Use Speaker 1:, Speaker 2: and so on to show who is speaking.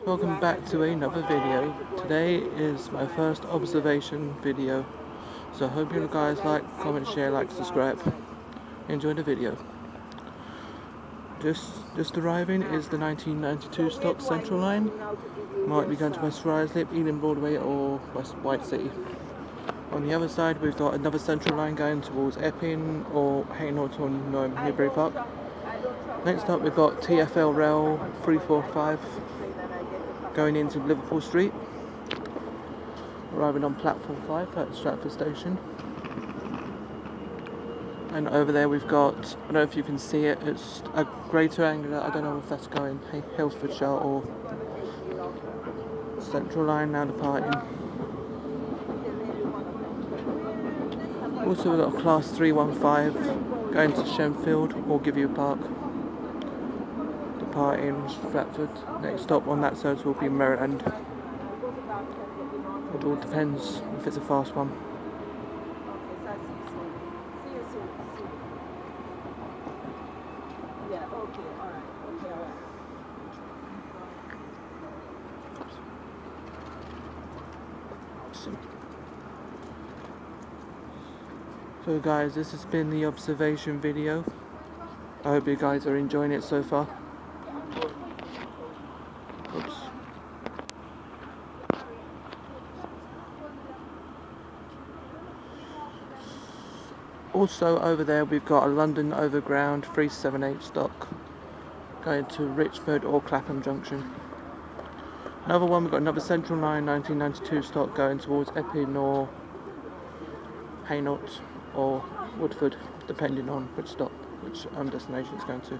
Speaker 1: Welcome back to another video. Today is my first observation video, so I hope you guys like, comment, share, like, subscribe. Enjoy the video. Just arriving is the 1992 stock Central Line. Might be going to West Ruislip, Ealing Broadway or West White City. On the other side we've got another Central Line going towards Epping or Hainault or Newbury Park. Next up we've got TfL Rail 345 going into Liverpool Street, arriving on platform 5 at Stratford station. And over there we've got, I don't know if you can see it, it's a greater angular, I don't know if that's going Herefordshire or Central Line now departing. Also we've got a class 315 going to Shenfield or Give You Park, departing Stratford. Next stop on that side will be Maryland. It all depends if it's a fast one. So guys, this has been the observation video. I hope you guys are enjoying it so far. Oops. Also over there we've got a London Overground 378 stock going to Richmond or Clapham Junction. Another one, we've got another Central Line 1992 stock going towards Epping or Hainault or Woodford, depending on which stop, which destination it's going to.